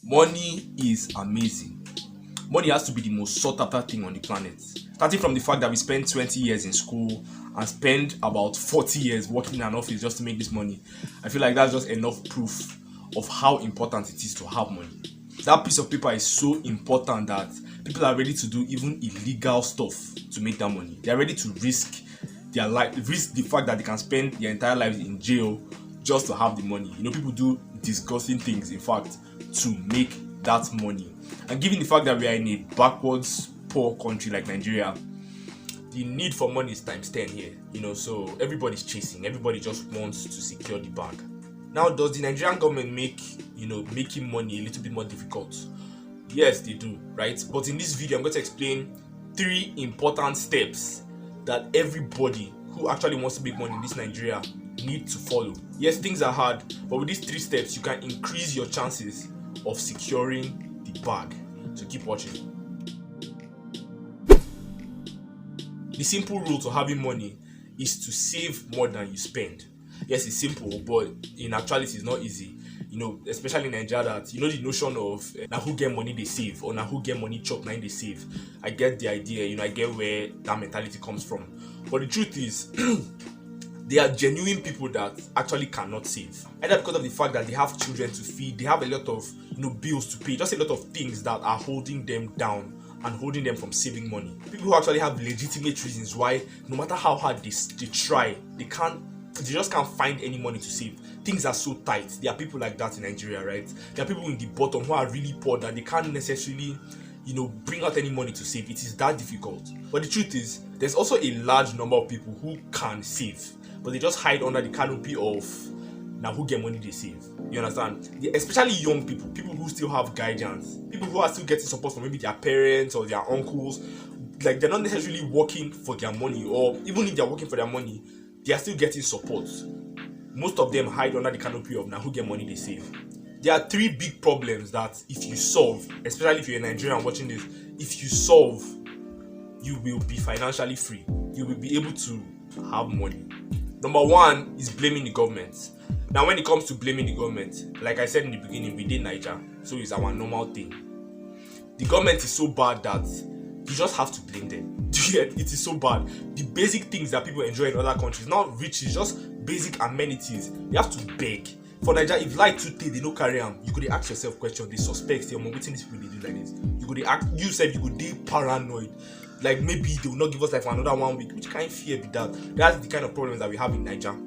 Money is amazing. Money has to be the most sought after thing on the planet. Starting from the fact that we spend 20 years in school and spend about 40 years working in an office just to make this money. I feel like that's just enough proof of how important it is to have money. That piece of paper is so important that people are ready to do even illegal stuff to make that money. They are ready to risk their life, risk the fact that they can spend their entire lives in jail just to have the money. People do disgusting things, in fact, to make that money. And given the fact that we are in a backwards, poor country like Nigeria, the need for money is times 10 here. So everybody's chasing, everybody just wants to secure the bag. Now, does the Nigerian government make making money a little bit more difficult? Yes, they do, right? But in this video, I'm going to explain 3 important steps that everybody who actually wants to make money in this Nigeria need to follow. Yes, things are hard, but with these 3 steps, you can increase your chances of securing the bag. So keep watching. The simple rule to having money is to save more than you spend. Yes, it's simple, but in actuality, it's not easy. Especially in Nigeria, that the notion of now who get money they save, or now who get money chop now they save. I get the idea. I get where that mentality comes from. But the truth is, there are genuine people that actually cannot save, either because of the fact that they have children to feed, they have a lot of bills to pay, just a lot of things that are holding them down and holding them from saving money. People who actually have legitimate reasons why, no matter how hard they try, they just can't find any money to save. Things are so tight. There are people like that in Nigeria, right? There are people in the bottom who are really poor that they can't necessarily bring out any money to save. It is that difficult. But the truth is, there's also a large number of people who can save, but they just hide under the canopy of now who get money they save. You understand? Especially young people who still have guidance, people who are still getting support from maybe their parents or their uncles. Like, they're not necessarily working for their money, or even if they're working for their money, they are still getting support. Most of them hide under the canopy of now who get money they save. There are 3 big problems that if you solve, especially if you're a Nigerian watching this, if you solve, you will be financially free. You will be able to have money. Number 1 is blaming the government. Now, when it comes to blaming the government, like I said in the beginning, we did Niger, so it's our normal thing. The government is so bad that you just have to blame them. It is so bad. The basic things that people enjoy in other countries, not riches, just basic amenities, you have to beg. For Nigeria, if light today they no carry am, you could ask yourself question. They suspect say, wetin these people they do like this. You could ask yourself, you could be paranoid. Like, maybe they will not give us like for another 1 week. Which kind of fear be that? That's the kind of problems that we have in Nigeria.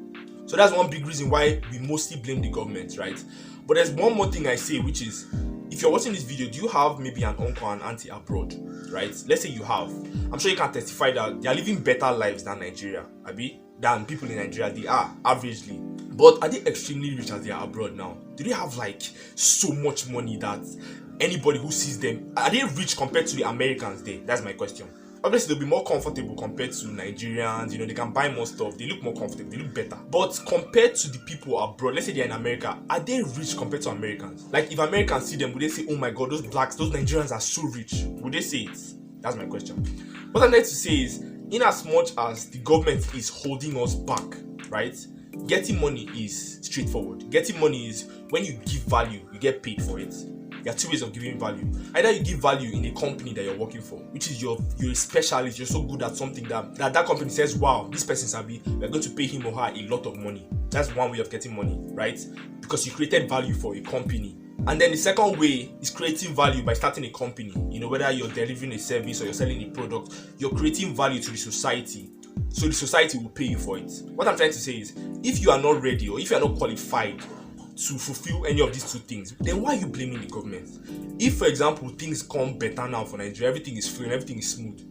So that's one big reason why we mostly blame the government, right? But there's one more thing I say, which is, if you're watching this video, do you have maybe an uncle and auntie abroad, right? Let's say you have. I'm sure you can testify that they are living better lives than Nigeria, than people in Nigeria. They are, averagely. But are they extremely rich as they are abroad now? Do they have like so much money that anybody who sees them, are they rich compared to the Americans there? That's my question. Obviously, they'll be more comfortable compared to Nigerians. They can buy more stuff. They look more comfortable. They look better. But compared to the people abroad, let's say they're in America, are they rich compared to Americans? Like, if Americans see them, would they say, oh my God, those blacks, those Nigerians are so rich? Would they say it? That's my question. What I'm trying to say is, in as much as the government is holding us back, right? Getting money is straightforward. Getting money is when you give value, you get paid for it. There are 2 ways of giving value. Either you give value in a company that you're working for, which is you're a specialist, you're so good at something that company says, wow, this person sabi, we're going to pay him or her a lot of money. That's one way of getting money, right? Because you created value for a company. And then the second way is creating value by starting a company. Whether you're delivering a service or you're selling a product, you're creating value to the society. So the society will pay you for it. What I'm trying to say is, if you are not ready or if you are not qualified to fulfill any of these 2 things, then why are you blaming the government? If, for example, things come better now for Nigeria, everything is free and everything is smooth,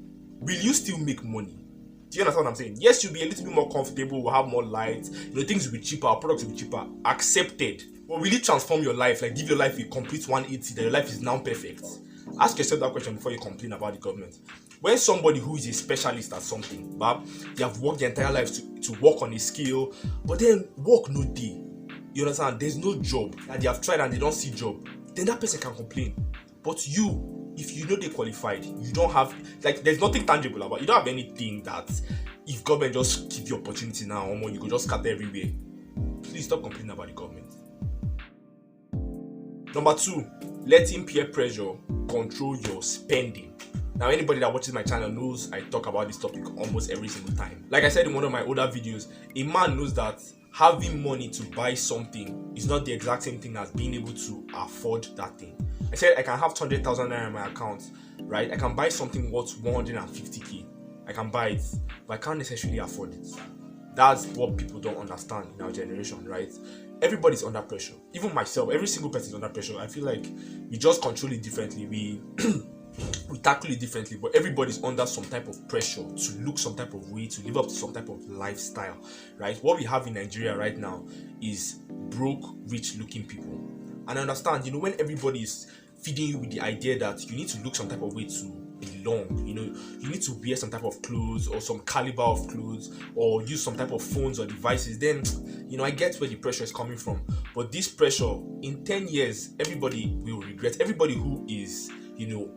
will you still make money? Do you understand what I'm saying? Yes, you'll be a little bit more comfortable, we'll have more light, things will be cheaper, our products will be cheaper, accepted. But will it transform your life, like give your life a complete 180, that your life is now perfect? Ask yourself that question before you complain about the government. When somebody who is a specialist at something, they have worked their entire life to work on a skill, but then work no day. You understand? There's no job that they have tried and they don't see job. Then that person can complain. But you, if you know they qualified, you don't have, like, there's nothing tangible about it. You don't have anything that if government just give you opportunity now, or more, you could just scatter everywhere. Please stop complaining about the government. Number 2, letting peer pressure control your spending. Now, anybody that watches my channel knows I talk about this topic almost every single time. Like I said in one of my older videos, a man knows that having money to buy something is not the exact same thing as being able to afford that thing. I said I can have 200,000 naira in my account, right? I can buy something worth 150k. I can buy it, but I can't necessarily afford it. That's what people don't understand in our generation, right? Everybody's under pressure. Even myself, every single person is under pressure. I feel like we just control it differently. We tackle it differently, but everybody's under some type of pressure to look some type of way, to live up to some type of lifestyle, right? What we have in Nigeria right now is broke, rich looking people. And I understand, when everybody is feeding you with the idea that you need to look some type of way to belong, you need to wear some type of clothes or some caliber of clothes or use some type of phones or devices, then I get where the pressure is coming from. But this pressure, in 10 years, everybody will regret. Everybody who is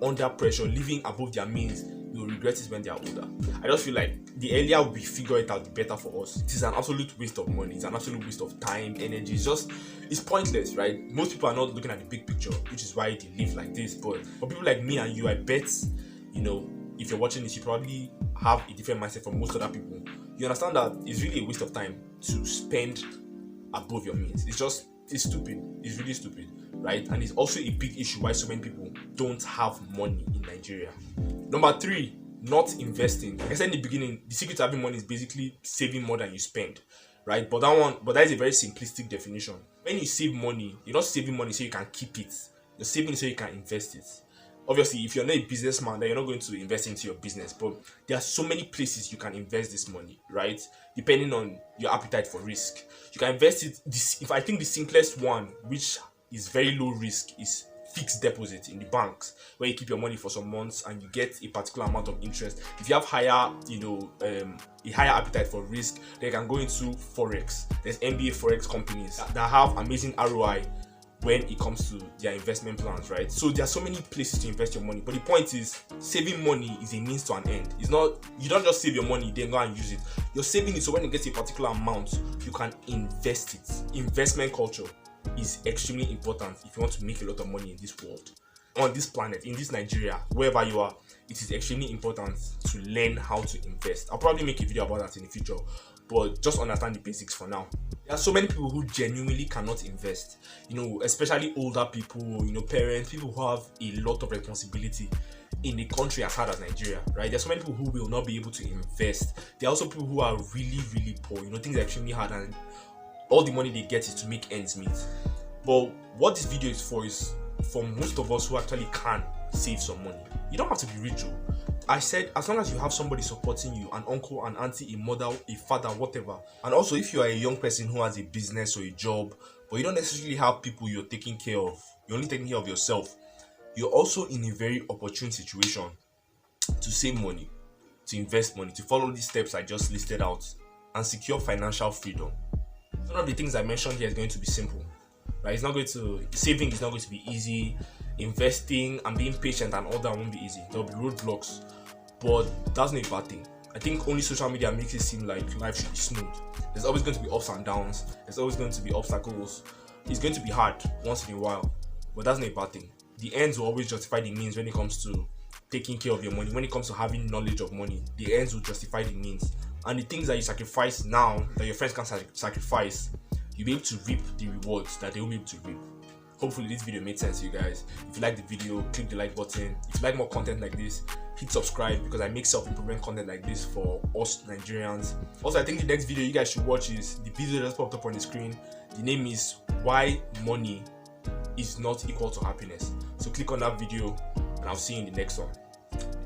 under pressure, living above their means, will regret it when they are older. I just feel like the earlier we figure it out, the better for us. It is an absolute waste of money. It's an absolute waste of time, energy. It's pointless, right? Most people are not looking at the big picture, which is why they live like this. But for people like me and you, I bet, if you're watching this, you probably have a different mindset from most other people. You understand that it's really a waste of time to spend above your means. It's stupid. It's really stupid, right? And it's also a big issue why so many people don't have money in Nigeria. Number 3, not investing. Like I said in the beginning, the secret to having money is basically saving more than you spend, right? But that is a very simplistic definition. When you save money, you're not saving money so you can keep it. You're saving it so you can invest it. Obviously, if you're not a businessman, then you're not going to invest into your business. But there are so many places you can invest this money, right? Depending on your appetite for risk. You can invest it. If I think the simplest one, which is very low risk, is fixed deposit in the banks, where you keep your money for some months and you get a particular amount of interest. If you have higher, a higher appetite for risk, they can go into forex. There's MBA forex companies that have amazing ROI when it comes to their investment plans, right? So there are so many places to invest your money, but the point is, saving money is a means to an end. It's not, you don't just save your money then go and use it. You're saving it so when you get a particular amount, you can invest it. Investment culture is extremely important if you want to make a lot of money in this world, on this planet, in this Nigeria, wherever you are. It is extremely important to learn how to invest. I'll probably make a video about that in the future, but just understand the basics for now. There are so many people who genuinely cannot invest, especially older people, parents, people who have a lot of responsibility in a country as hard as Nigeria, right? There's so many people who will not be able to invest. There are also people who are really, really poor, things are extremely hard and all the money they get is to make ends meet. But what this video is for most of us who actually can save some money. You don't have to be rich. I said, as long as you have somebody supporting you, an uncle, an auntie, a mother, a father, whatever. And also, if you are a young person who has a business or a job, but you don't necessarily have people you're taking care of, you're only taking care of yourself, you're also in a very opportune situation to save money, to invest money, to follow these steps I just listed out, and secure financial freedom. None of the things I mentioned here is going to be simple, right? Saving is not going to be easy. Investing and being patient and all that won't be easy. There will be roadblocks, but that's not a bad thing. I think only social media makes it seem like life should be smooth. There's always going to be ups and downs. There's always going to be obstacles. It's going to be hard once in a while, but that's not a bad thing. The ends will always justify the means when it comes to taking care of your money. When it comes to having knowledge of money, the ends will justify the means. And the things that you sacrifice now, that your friends can sacrifice, you'll be able to reap the rewards that they will be able to reap. Hopefully this video made sense to you guys. If you like the video, click the like button. If you like more content like this, hit subscribe, because I make self-improvement content like this for us Nigerians. Also, I think the next video you guys should watch is the video that popped up on the screen. The name is Why Money is Not Equal to Happiness. So click on that video and I'll see you in the next one.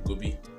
Go be.